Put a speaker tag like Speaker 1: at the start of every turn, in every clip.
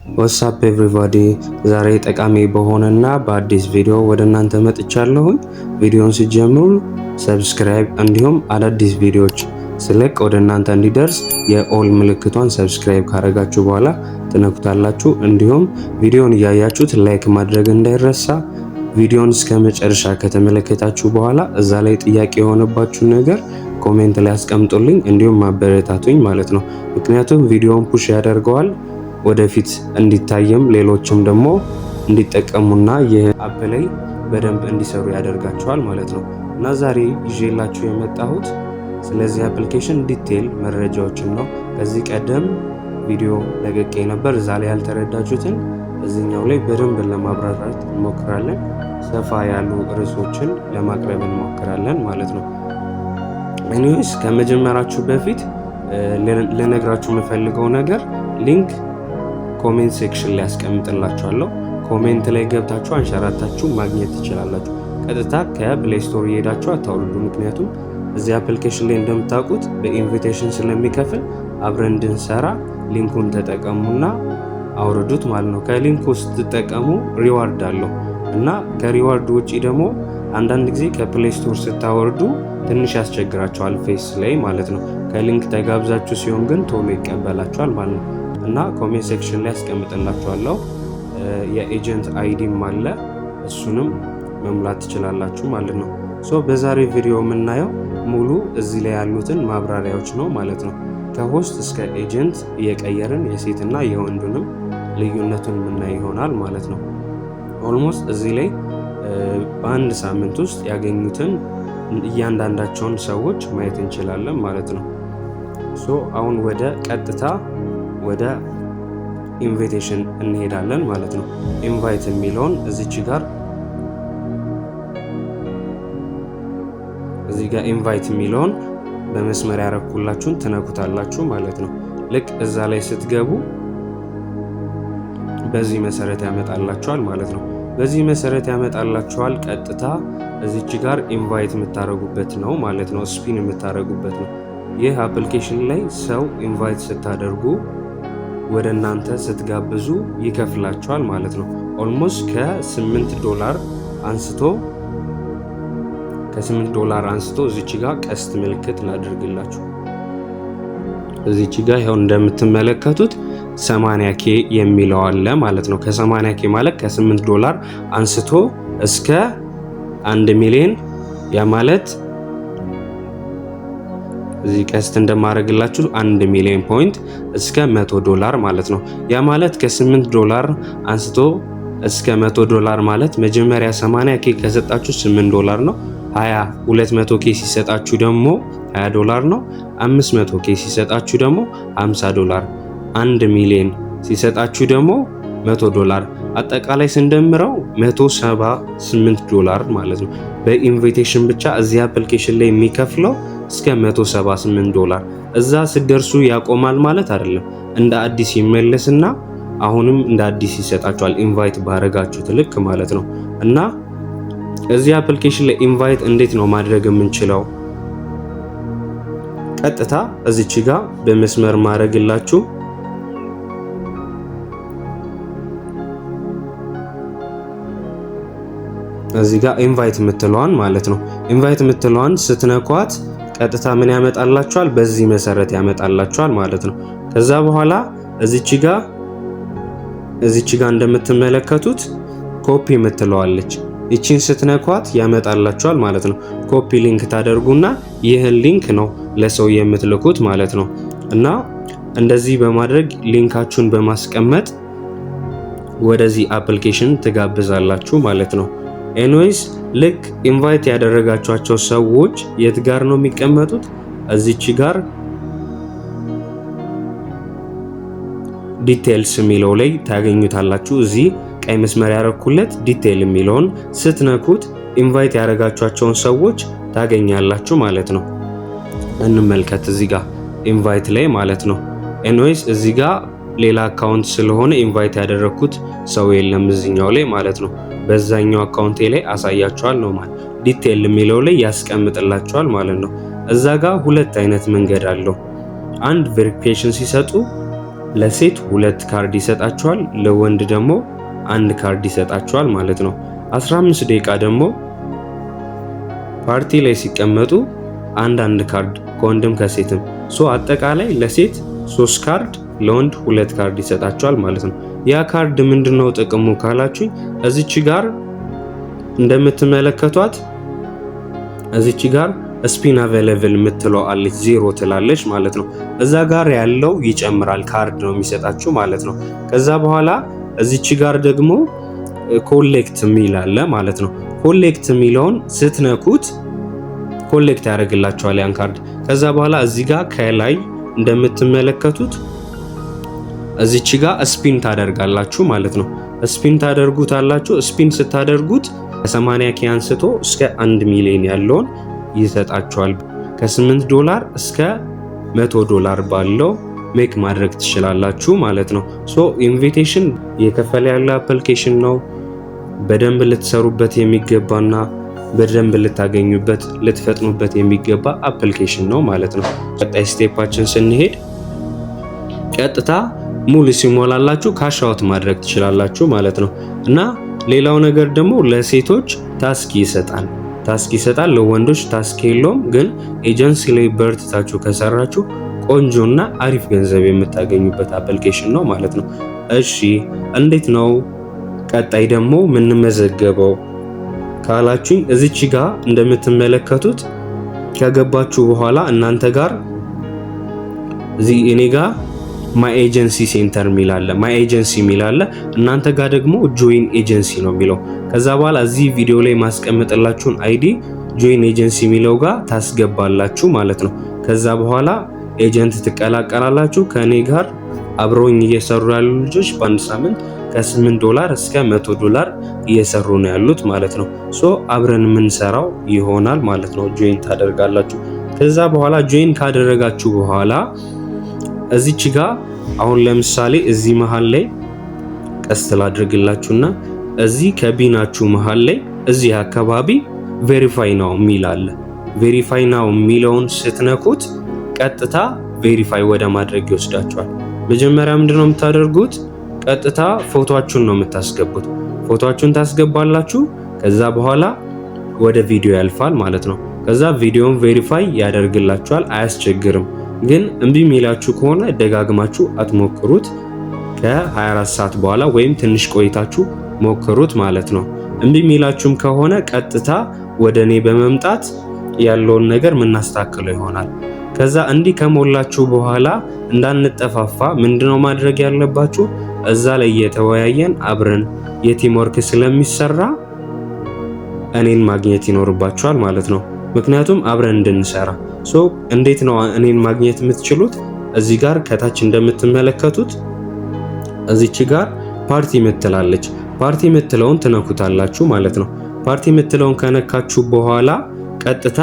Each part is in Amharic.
Speaker 1: ዋትስአፕ ኤቭሪባዲ ዛሬ ጠቃሚ በሆነና በአዲስ ቪዲዮ ወደ እናንተ መጥቻለሁኝ። ቪዲዮውን ሲጀምሩ ሰብስክራይብ እንዲሁም አዳዲስ ቪዲዮዎች ስለቅ ወደ እናንተ እንዲደርስ የኦል ምልክቷን ሰብስክራይብ ካረጋችሁ በኋላ ትነኩታላችሁ። እንዲሁም ቪዲዮውን እያያችሁት ላይክ ማድረግ እንዳይረሳ። ቪዲዮውን እስከ መጨረሻ ከተመለከታችሁ በኋላ እዛ ላይ ጥያቄ የሆነባችሁ ነገር ኮሜንት ላይ አስቀምጡልኝ፣ እንዲሁም ማበረታቱኝ ማለት ነው። ምክንያቱም ቪዲዮውን ፑሽ ያደርገዋል ወደፊት እንዲታየም ሌሎችም ደግሞ እንዲጠቀሙና ይህ አፕ ላይ በደንብ እንዲሰሩ ያደርጋቸዋል ማለት ነው። እና ዛሬ ይዤላችሁ የመጣሁት ስለዚህ አፕሊኬሽን ዲቴል መረጃዎችን ነው። ከዚህ ቀደም ቪዲዮ ለቀቄ ነበር፣ እዛ ላይ ያልተረዳችሁትን እዚህኛው ላይ በደንብ ለማብራራት እንሞክራለን። ሰፋ ያሉ ርዕሶችን ለማቅረብ እንሞክራለን ማለት ነው። ኤኒዌይስ ከመጀመራችሁ በፊት ልነግራችሁ የምፈልገው ነገር ሊንክ ኮሜንት ሴክሽን ላይ ያስቀምጥላችኋለሁ። ኮሜንት ላይ ገብታችሁ አንሸራታችሁ ማግኘት ትችላላችሁ። ቀጥታ ከፕሌይ ስቶር እየሄዳችሁ አታውርዱ። ምክንያቱም እዚህ አፕሊኬሽን ላይ እንደምታውቁት በኢንቪቴሽን ስለሚከፍል አብረን እንድንሰራ ሊንኩን ተጠቀሙና አውርዱት ማለት ነው። ከሊንኩ ስትጠቀሙ ሪዋርድ አለው እና ከሪዋርድ ውጪ ደግሞ አንዳንድ ጊዜ ከፕሌይ ስቶር ስታወርዱ ትንሽ ያስቸግራቸዋል ፌስ ላይ ማለት ነው። ከሊንክ ተጋብዛችሁ ሲሆን ግን ቶሎ ይቀበላችኋል ማለት ነው። እና ኮሜንት ሴክሽን ላይ ያስቀምጥላችኋለሁ። የኤጀንት አይዲም አለ፣ እሱንም መሙላት ትችላላችሁ ማለት ነው። ሶ በዛሬ ቪዲዮ የምናየው ሙሉ እዚህ ላይ ያሉትን ማብራሪያዎች ነው ማለት ነው። ከሆስት እስከ ኤጀንት እየቀየርን የሴትና የወንዱንም ልዩነቱን የምናይ ይሆናል ማለት ነው። ኦልሞስት እዚህ ላይ በአንድ ሳምንት ውስጥ ያገኙትን እያንዳንዳቸውን ሰዎች ማየት እንችላለን ማለት ነው። ሶ አሁን ወደ ቀጥታ ወደ ኢንቪቴሽን እንሄዳለን ማለት ነው። ኢንቫይት የሚለውን እዚህ ጋር ኢንቫይት የሚለውን በመስመር ያረኩላችሁን ትነኩታላችሁ ማለት ነው። ልክ እዛ ላይ ስትገቡ በዚህ መሰረት ያመጣላችኋል ማለት ነው። በዚህ መሰረት ያመጣላችኋል። ቀጥታ እዚች ጋር ኢንቫይት የምታረጉበት ነው ማለት ነው። ስፒን የምታረጉበት ነው። ይህ አፕሊኬሽን ላይ ሰው ኢንቫይት ስታደርጉ ወደ እናንተ ስትጋብዙ ይከፍላችኋል ማለት ነው። ኦልሞስት $8 አንስቶ እዚች ጋር ቀስት ምልክት ላድርግላችሁ። እዚች ጋር ይኸው እንደምትመለከቱት 80K የሚለው አለ ማለት ነው። ከ80K ማለት $8 አንስቶ እስከ 1 ሚሊዮን፣ ያ ማለት እዚህ ቀስት እንደማረግላችሁ 1 ሚሊዮን ፖይንት እስከ $100 ማለት ነው። ያ ማለት ከ$8 አንስቶ እስከ $100 ማለት መጀመሪያ 80K ከሰጣችሁ $8 ነው። 200K ሲሰጣችሁ ደግሞ $20 ነው። 500K ሲሰጣችሁ ደግሞ $50፣ 1 ሚሊዮን ሲሰጣችሁ ደግሞ $100፣ አጠቃላይ ስንደምረው $178 ማለት ነው። በኢንቪቴሽን ብቻ እዚህ አፕሊኬሽን ላይ የሚከፍለው እስከ $178። እዛ ስደርሱ ያቆማል ማለት አይደለም። እንደ አዲስ ይመለስና አሁንም እንደ አዲስ ይሰጣችኋል፣ ኢንቫይት ባረጋችሁት ልክ ማለት ነው። እና እዚህ አፕሊኬሽን ላይ ኢንቫይት እንዴት ነው ማድረግ የምንችለው? ቀጥታ እዚች ጋር በመስመር ማድረግላችሁ እዚህ ጋር ኢንቫይት የምትለዋን ማለት ነው። ኢንቫይት የምትለዋን ስትነኳት ቀጥታ ምን ያመጣላችኋል? በዚህ መሰረት ያመጣላችኋል ማለት ነው። ከዛ በኋላ እዚች ጋር እንደምትመለከቱት ኮፒ የምትለዋለች፣ ይቺን ስትነኳት ያመጣላችኋል ማለት ነው። ኮፒ ሊንክ ታደርጉና ይህን ሊንክ ነው ለሰው የምትልኩት ማለት ነው። እና እንደዚህ በማድረግ ሊንካችሁን በማስቀመጥ ወደዚህ አፕሊኬሽን ትጋብዛላችሁ ማለት ነው። ኤኒዌይስ ልክ ኢንቫይት ያደረጋችኋቸው ሰዎች የት ጋር ነው የሚቀመጡት? እዚች ጋር ዲቴልስ የሚለው ላይ ታገኙታላችሁ። እዚህ ቀይ መስመር ያረኩለት ዲቴል የሚለውን ስትነኩት ኢንቫይት ያደረጋችኋቸውን ሰዎች ታገኛላችሁ ማለት ነው። እንመልከት እዚህ ጋር ኢንቫይት ላይ ማለት ነው። ኤኒዌይስ እዚህ ጋር ሌላ አካውንት ስለሆነ ኢንቫይት ያደረኩት ሰው የለም እዚህኛው ላይ ማለት ነው። በዛኛው አካውንቴ ላይ አሳያችኋል ነው ማለት ዲቴል የሚለው ላይ ያስቀምጥላችኋል ማለት ነው። እዛ ጋር ሁለት አይነት መንገድ አለው። አንድ ቬሪፊኬሽን ሲሰጡ ለሴት 2 ካርድ ይሰጣችኋል፣ ለወንድ ደግሞ 1 ካርድ ይሰጣችኋል ማለት ነው። 15 ደቂቃ ደግሞ ፓርቲ ላይ ሲቀመጡ አንድ ካርድ ከወንድም ከሴትም አጠቃላይ ለሴት 3 ካርድ ለወንድ 2 ካርድ ይሰጣችኋል ማለት ነው። ያ ካርድ ምንድነው ጥቅሙ ካላችሁኝ እዚች ጋር እንደምትመለከቷት እዚች ጋር ስፒን አቬሌብል የምትለው አለች 0 ትላለች ማለት ነው። እዛ ጋር ያለው ይጨምራል ካርድ ነው የሚሰጣችሁ ማለት ነው። ከዛ በኋላ እዚች ጋር ደግሞ ኮሌክት ሚል አለ ማለት ነው። ኮሌክት ሚለውን ስትነኩት ኮሌክት ያደርግላችኋል ያን ካርድ። ከዛ በኋላ እዚህ ጋር ከላይ እንደምትመለከቱት እዚች ጋር ስፒን ታደርጋላችሁ ማለት ነው። ስፒን ታደርጉታላችሁ። ስፒን ስታደርጉት ከ80 ኬ አንስቶ እስከ 1 ሚሊዮን ያለውን ይሰጣችኋል። $8 እስከ $100 ባለው ሜክ ማድረግ ትችላላችሁ ማለት ነው። ኢንቪቴሽን የከፈለ ያለ አፕሊኬሽን ነው። በደንብ ልትሰሩበት የሚገባና በደንብ ልታገኙበት ልትፈጥኑበት የሚገባ አፕሊኬሽን ነው ማለት ነው። ቀጣይ ስቴፓችን ስንሄድ ቀጥታ ሙሉ ሲሞላላችሁ ካሽ አውት ማድረግ ትችላላችሁ ማለት ነው። እና ሌላው ነገር ደግሞ ለሴቶች ታስክ ይሰጣል። ለወንዶች ታስክ የለውም። ግን ኤጀንሲ ላይ በርትታችሁ ከሰራችሁ ቆንጆና አሪፍ ገንዘብ የምታገኙበት አፕሊኬሽን ነው ማለት ነው። እሺ እንዴት ነው ቀጣይ ደግሞ የምንመዘገበው ካላችሁኝ እዚች ጋር እንደምትመለከቱት ከገባችሁ በኋላ እናንተ ጋር እኔ ጋር ማይ ኤጀንሲ ሴንተር ሚላለ ማይ ኤጀንሲ ሚላለ እናንተ ጋር ደግሞ ጆይን ኤጀንሲ ነው የሚለው። ከዛ በኋላ እዚህ ቪዲዮ ላይ ማስቀመጥላችሁን አይዲ ጆይን ኤጀንሲ ሚለው ጋር ታስገባላችሁ ማለት ነው። ከዛ በኋላ ኤጀንት ትቀላቀላላችሁ። ከኔ ጋር አብረውኝ እየሰሩ ያሉ ልጆች በአንድ ሳምንት $8 እስከ $100 እየሰሩ ነው ያሉት ማለት ነው። አብረን የምንሰራው ይሆናል ማለት ነው። ጆይን ታደርጋላችሁ። ከዛ በኋላ ጆይን ካደረጋችሁ በኋላ እዚች ጋር አሁን ለምሳሌ እዚህ መሃል ላይ ቀስት ላድርግላችሁና እዚህ ከቢናችሁ መሃል ላይ እዚህ አካባቢ ቬሪፋይ ናው ሚል አለ። ቬሪፋይ ናው ሚለውን ስትነኩት ቀጥታ ቬሪፋይ ወደ ማድረግ ይወስዳችኋል። መጀመሪያ ምንድነው የምታደርጉት? ቀጥታ ፎቶአችሁን ነው የምታስገቡት። ፎቶአችሁን ታስገባላችሁ። ከዛ በኋላ ወደ ቪዲዮ ያልፋል ማለት ነው። ከዛ ቪዲዮን ቬሪፋይ ያደርግላችኋል። አያስቸግርም። ግን እምቢ የሚላችሁ ከሆነ ደጋግማችሁ አትሞክሩት። ከ24 ሰዓት በኋላ ወይም ትንሽ ቆይታችሁ ሞክሩት ማለት ነው። እምቢ የሚላችሁም ከሆነ ቀጥታ ወደ እኔ በመምጣት ያለውን ነገር ምናስተካክለው ይሆናል። ከዛ እንዲህ ከሞላችሁ በኋላ እንዳንጠፋፋ ምንድነው ማድረግ ያለባችሁ? እዛ ላይ የተወያየን አብረን የቲም ወርክ ስለሚሰራ እኔን ማግኘት ይኖርባችኋል ማለት ነው። ምክንያቱም አብረን እንድንሰራ እንዴት ነው እኔን ማግኘት የምትችሉት? እዚህ ጋር ከታች እንደምትመለከቱት እዚች ጋር ፓርቲ ምትላለች። ፓርቲ ምትለውን ትነኩታላችሁ ማለት ነው። ፓርቲ ምትለውን ከነካችሁ በኋላ ቀጥታ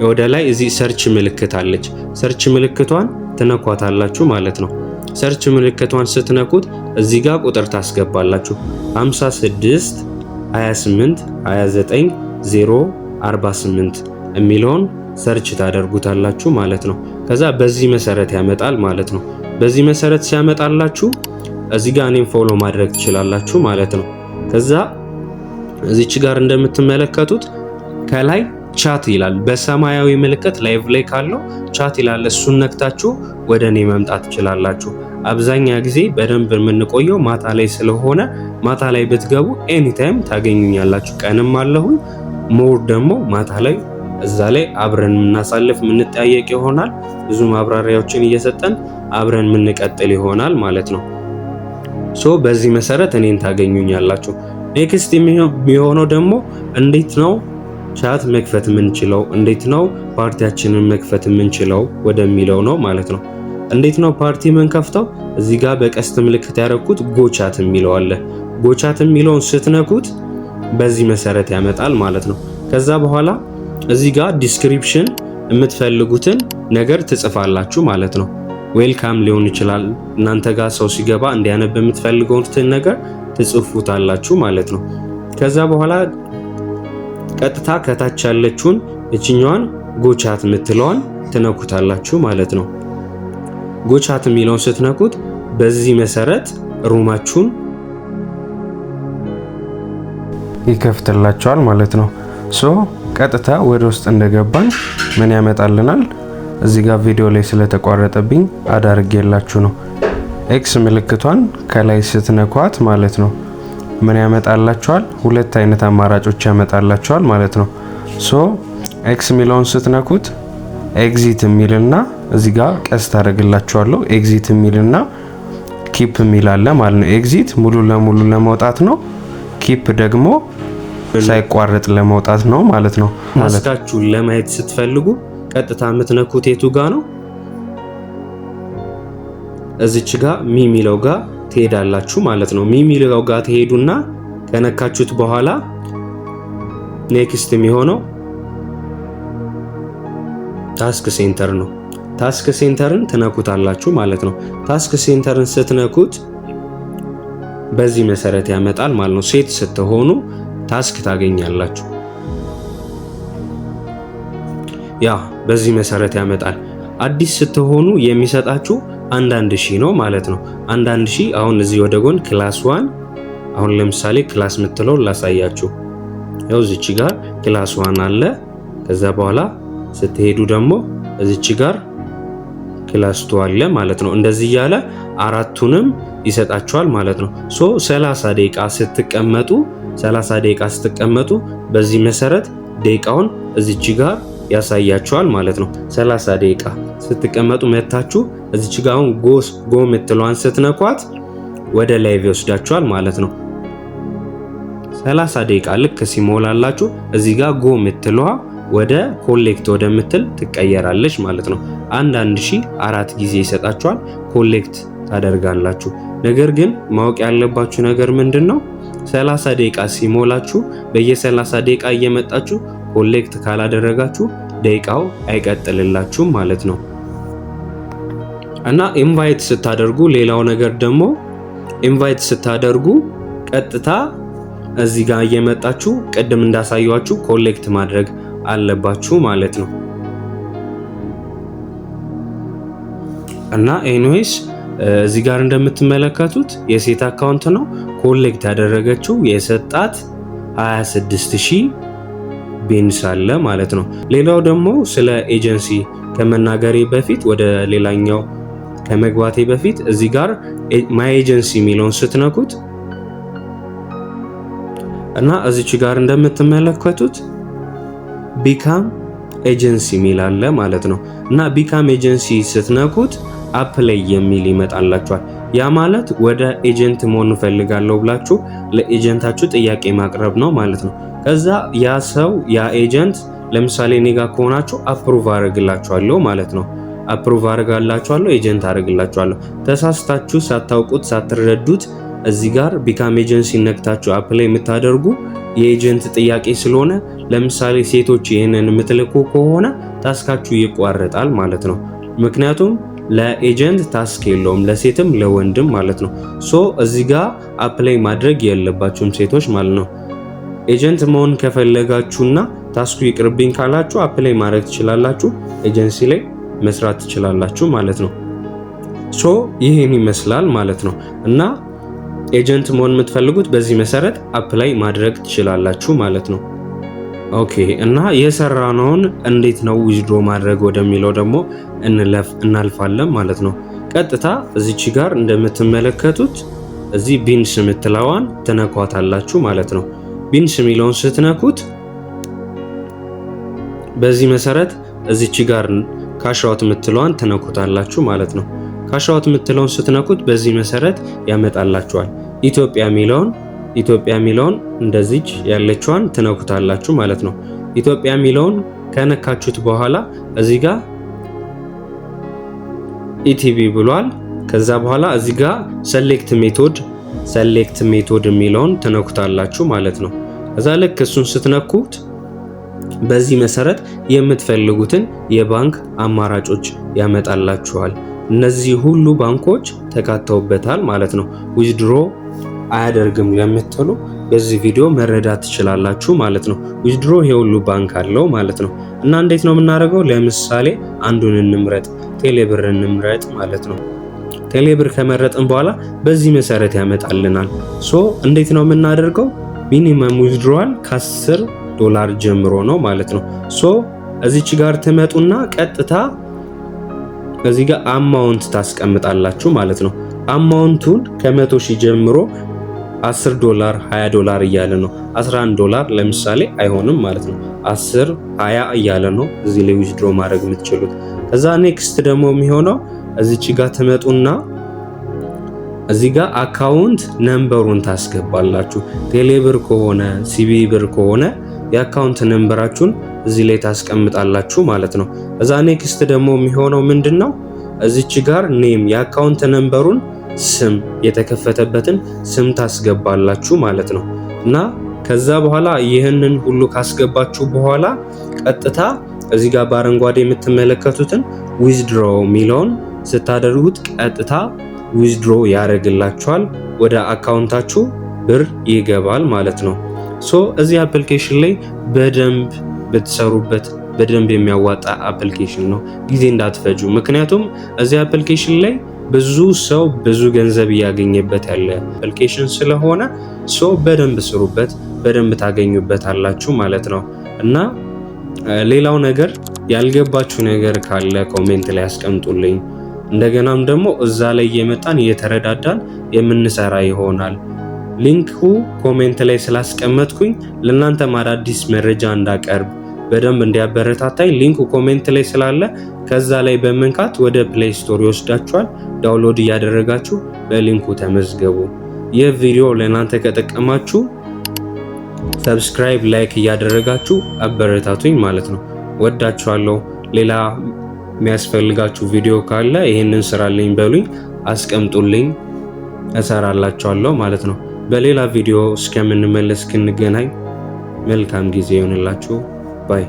Speaker 1: ወደ ላይ እዚህ ሰርች ምልክት አለች። ሰርች ምልክቷን ትነኳታላችሁ ማለት ነው። ሰርች ምልክቷን ስትነኩት እዚህ ጋር ቁጥር ታስገባላችሁ 56 28 29 048 የሚለውን ሰርች ታደርጉታላችሁ ማለት ነው። ከዛ በዚህ መሰረት ያመጣል ማለት ነው። በዚህ መሰረት ሲያመጣላችሁ እዚህ ጋር እኔን ፎሎ ማድረግ ትችላላችሁ ማለት ነው። ከዛ እዚች ጋር እንደምትመለከቱት ከላይ ቻት ይላል። በሰማያዊ ምልክት ላይቭ ላይ ካለው ቻት ይላል። እሱን ነክታችሁ ወደ እኔ መምጣት ትችላላችሁ። አብዛኛ ጊዜ በደንብ የምንቆየው ማታ ላይ ስለሆነ ማታ ላይ ብትገቡ ኤኒታይም ታገኙኛላችሁ። ቀንም አለሁኝ ሞር ደግሞ ማታ ላይ እዛ ላይ አብረን የምናሳልፍ የምንጠያየቅ ይሆናል። ብዙ ማብራሪያዎችን እየሰጠን አብረን የምንቀጥል ይሆናል ማለት ነው። በዚህ መሰረት እኔን ታገኙኛላችሁ። ኔክስት የሚሆነው ደግሞ እንዴት ነው ቻት መክፈት የምንችለው፣ እንዴት ነው ፓርቲያችንን መክፈት የምንችለው ወደሚለው ነው ማለት ነው። እንዴት ነው ፓርቲ የምንከፍተው? እዚህ ጋር በቀስት ምልክት ያደረኩት ጎቻት የሚለው አለ። ጎቻት የሚለውን ስትነኩት በዚህ መሰረት ያመጣል ማለት ነው። ከዛ በኋላ እዚህ ጋር ዲስክሪፕሽን የምትፈልጉትን ነገር ትጽፋላችሁ ማለት ነው። ዌልካም ሊሆን ይችላል። እናንተ ጋር ሰው ሲገባ እንዲያነብ የምትፈልጉትን ነገር ትጽፉታላችሁ ማለት ነው። ከዛ በኋላ ቀጥታ ከታች ያለችውን እችኛዋን ጎቻት የምትለዋን ትነኩታላችሁ ማለት ነው። ጎቻት የሚለውን ስትነኩት በዚህ መሰረት ሩማችሁን ይከፍትላችኋል ማለት ነው። ሶ ቀጥታ ወደ ውስጥ እንደገባን ምን ያመጣልናል? እዚህ ጋር ቪዲዮ ላይ ስለተቋረጠብኝ አዳርጌላችሁ ነው። ኤክስ ምልክቷን ከላይ ስትነኳት ማለት ነው ምን ያመጣላችኋል? ሁለት አይነት አማራጮች ያመጣላችኋል ማለት ነው። ሶ ኤክስ ሚለውን ስትነኩት ኤግዚት የሚልና እዚህ ጋር ቀስት አደርግላችኋለሁ። ኤግዚት የሚልና ኪፕ የሚል አለ ማለት ነው። ኤግዚት ሙሉ ለሙሉ ለመውጣት ነው። ኪፕ ደግሞ ሳይቋረጥ ለመውጣት ነው ማለት ነው። ታስካችሁን ለማየት ስትፈልጉ ቀጥታ የምትነኩት የቱ ጋር ነው? እዚች ጋር ሚሚለው ጋር ትሄዳላችሁ ማለት ነው። ሚሚለው ጋር ትሄዱና ከነካችሁት በኋላ ኔክስት የሚሆነው ታስክ ሴንተር ነው። ታስክ ሴንተርን ትነኩታላችሁ ማለት ነው። ታስክ ሴንተርን ስትነኩት በዚህ መሰረት ያመጣል ማለት ነው። ሴት ስትሆኑ ታስክ ታገኛላችሁ። ያ በዚህ መሰረት ያመጣል። አዲስ ስትሆኑ የሚሰጣችሁ አንዳንድ ሺህ ነው ማለት ነው። አንዳንድ ሺህ አሁን እዚህ ወደ ጎን ክላስ 1 አሁን ለምሳሌ ክላስ ምትለው ላሳያችሁ። ያው እዚች ጋር ክላስ 1 አለ። ከዛ በኋላ ስትሄዱ ደግሞ እዚች ጋር ክላስ 2 አለ ማለት ነው። እንደዚህ ያለ አራቱንም ይሰጣችኋል ማለት ነው። ሶ 30 ደቂቃ ስትቀመጡ በዚህ መሰረት ደቂቃውን እዚች ጋር ያሳያችኋል ማለት ነው። 30 ደቂቃ ስትቀመጡ መታችሁ እዚች ጋር አሁን ጎ ምትለዋን ስትነኳት ወደ ላይቭ ይወስዳችኋል ማለት ነው። 30 ደቂቃ ልክ ሲሞላላችሁ እዚህ ጋር ጎ ምትለዋ ወደ ኮሌክት ወደምትል ትቀየራለች ማለት ነው። አንዳንድ ሺህ 4 ጊዜ ይሰጣችኋል። ኮሌክት ታደርጋላችሁ። ነገር ግን ማወቅ ያለባችሁ ነገር ምንድነው? 30 ደቂቃ ሲሞላችሁ በየ30 ደቂቃ እየመጣችሁ ኮሌክት ካላደረጋችሁ ደቂቃው አይቀጥልላችሁም ማለት ነው። እና ኢንቫይት ስታደርጉ ሌላው ነገር ደግሞ ኢንቫይት ስታደርጉ ቀጥታ እዚህ ጋር እየመጣችሁ ቅድም እንዳሳያችሁ ኮሌክት ማድረግ አለባችሁ ማለት ነው። እና ኤኒዌይስ እዚህ ጋር እንደምትመለከቱት የሴት አካውንት ነው። ኮሌክት ያደረገችው የሰጣት 26000 ቤንስ አለ ማለት ነው። ሌላው ደግሞ ስለ ኤጀንሲ ከመናገሬ በፊት ወደ ሌላኛው ከመግባቴ በፊት እዚህ ጋር ማይ ኤጀንሲ የሚለውን ስትነኩት እና እዚች ጋር እንደምትመለከቱት ቢካም ኤጀንሲ የሚል አለ ማለት ነው። እና ቢካም ኤጀንሲ ስትነኩት አፕላይ የሚል ይመጣላችኋል። ያ ማለት ወደ ኤጀንት መሆን ፈልጋለሁ ብላችሁ ለኤጀንታችሁ ጥያቄ ማቅረብ ነው ማለት ነው። ከዛ ያ ሰው ያ ኤጀንት ለምሳሌ እኔ ጋር ከሆናችሁ አፕሩቭ አደርግላችኋለሁ ማለት ነው። አፕሩቭ አደርጋላችኋለሁ፣ ኤጀንት አደርግላችኋለሁ። ተሳስታችሁ ሳታውቁት ሳትረዱት እዚህ ጋር ቢካም ኤጀንሲ ነክታችሁ አፕላይ የምታደርጉ የኤጀንት ጥያቄ ስለሆነ ለምሳሌ ሴቶች ይሄንን የምትልኩ ከሆነ ታስካችሁ ይቋረጣል ማለት ነው። ምክንያቱም ለኤጀንት ታስክ የለውም ለሴትም ለወንድም ማለት ነው። ሶ እዚህ ጋር አፕላይ ማድረግ የለባችሁም ሴቶች ማለት ነው። ኤጀንት መሆን ከፈለጋችሁና ታስኩ ይቅርብኝ ካላችሁ አፕላይ ማድረግ ትችላላችሁ፣ ኤጀንሲ ላይ መስራት ትችላላችሁ ማለት ነው። ሶ ይሄን ይመስላል ማለት ነው። እና ኤጀንት መሆን የምትፈልጉት በዚህ መሰረት አፕላይ ማድረግ ትችላላችሁ ማለት ነው። ኦኬ እና የሰራነውን እንዴት ነው ዊዝድሮ ማድረግ ወደሚለው ደግሞ እናልፋለን ማለት ነው። ቀጥታ እዚች ጋር እንደምትመለከቱት እዚህ ቢንስ የምትለዋን ትነኳታላችሁ ማለት ነው። ቢንስ የሚለውን ስትነኩት በዚህ መሰረት እዚች ጋር ካሻውት የምትለዋን ትነኩታላችሁ ማለት ነው። ካሻውት የምትለውን ስትነኩት በዚህ መሰረት ያመጣላችኋል። ኢትዮጵያ የሚለውን እንደዚች ያለችዋን ትነኩታላችሁ ማለት ነው። ኢትዮጵያ የሚለውን ከነካችሁት በኋላ እዚህ ጋር ኢቲቪ ብሏል። ከዛ በኋላ እዚህ ጋር ሰሌክት ሜቶድ የሚለውን ትነኩታላችሁ ማለት ነው። ከዛ ልክ እሱን ስትነኩት በዚህ መሰረት የምትፈልጉትን የባንክ አማራጮች ያመጣላችኋል። እነዚህ ሁሉ ባንኮች ተካተውበታል ማለት ነው። ዊዝድሮ አያደርግም ለምትሉ በዚህ ቪዲዮ መረዳት ትችላላችሁ ማለት ነው። ዊዝድሮ ይሄ ሁሉ ባንክ አለው ማለት ነው። እና እንዴት ነው የምናደርገው? ለምሳሌ አንዱን እንምረጥ። ቴሌብር እንምረጥ ማለት ነው። ቴሌብር ከመረጥን በኋላ በዚህ መሰረት ያመጣልናል። እንዴት ነው የምናደርገው? ሚኒመም ዊዝድሮዋል $10 ጀምሮ ነው ማለት ነው። እዚች ጋር ትመጡና ቀጥታ እዚህ ጋር አማውንት ታስቀምጣላችሁ ማለት ነው። አማውንቱን ከ100,000 ጀምሮ $10 $20 እያለ ነው። $11 ለምሳሌ አይሆንም ማለት ነው። 10 20 እያለ ነው እዚህ ላይ ዊዝድሮ ማድረግ የምትችሉት። ከዛ ኔክስት ደግሞ የሚሆነው እዚች ጋር ትመጡና እዚህ ጋር አካውንት ነምበሩን ታስገባላችሁ። ቴሌብር ከሆነ ሲቢ ብር ከሆነ የአካውንት ነምበራችሁን እዚህ ላይ ታስቀምጣላችሁ ማለት ነው። እዛ ኔክስት ደግሞ የሚሆነው ምንድነው? እዚች ጋር ኔም የአካውንት ነምበሩን ስም የተከፈተበትን ስም ታስገባላችሁ ማለት ነው። እና ከዛ በኋላ ይህንን ሁሉ ካስገባችሁ በኋላ ቀጥታ እዚህ ጋር በአረንጓዴ የምትመለከቱትን ዊዝድሮ የሚለውን ስታደርጉት ቀጥታ ዊዝድሮ ያደርግላችኋል፣ ወደ አካውንታችሁ ብር ይገባል ማለት ነው። እዚህ አፕሊኬሽን ላይ በደንብ ብትሰሩበት በደንብ የሚያዋጣ አፕሊኬሽን ነው። ጊዜ እንዳትፈጁ፣ ምክንያቱም እዚህ አፕሊኬሽን ላይ ብዙ ሰው ብዙ ገንዘብ እያገኘበት ያለ አፕሊኬሽን ስለሆነ በደንብ ስሩበት፣ በደንብ ታገኙበታላችሁ ማለት ነው። እና ሌላው ነገር ያልገባችሁ ነገር ካለ ኮሜንት ላይ አስቀምጡልኝ። እንደገናም ደግሞ እዛ ላይ እየመጣን እየተረዳዳን የምንሰራ ይሆናል። ሊንኩ ኮሜንት ላይ ስላስቀመጥኩኝ ለእናንተ አዳዲስ መረጃ እንዳቀርብ በደንብ እንዲያበረታታኝ ሊንኩ ኮሜንት ላይ ስላለ ከዛ ላይ በመንካት ወደ ፕሌይ ስቶር ይወስዳችኋል። ዳውንሎድ እያደረጋችሁ በሊንኩ ተመዝገቡ። ይህ ቪዲዮ ለእናንተ ከጠቀማችሁ ሰብስክራይብ፣ ላይክ እያደረጋችሁ አበረታቱኝ ማለት ነው። ወዳችኋለሁ። ሌላ የሚያስፈልጋችሁ ቪዲዮ ካለ ይህንን ስራልኝ በሉኝ፣ አስቀምጡልኝ፣ እሰራላችኋለሁ ማለት ነው። በሌላ ቪዲዮ እስከምንመለስ ክንገናኝ መልካም ጊዜ ይሆንላችሁ። ባይ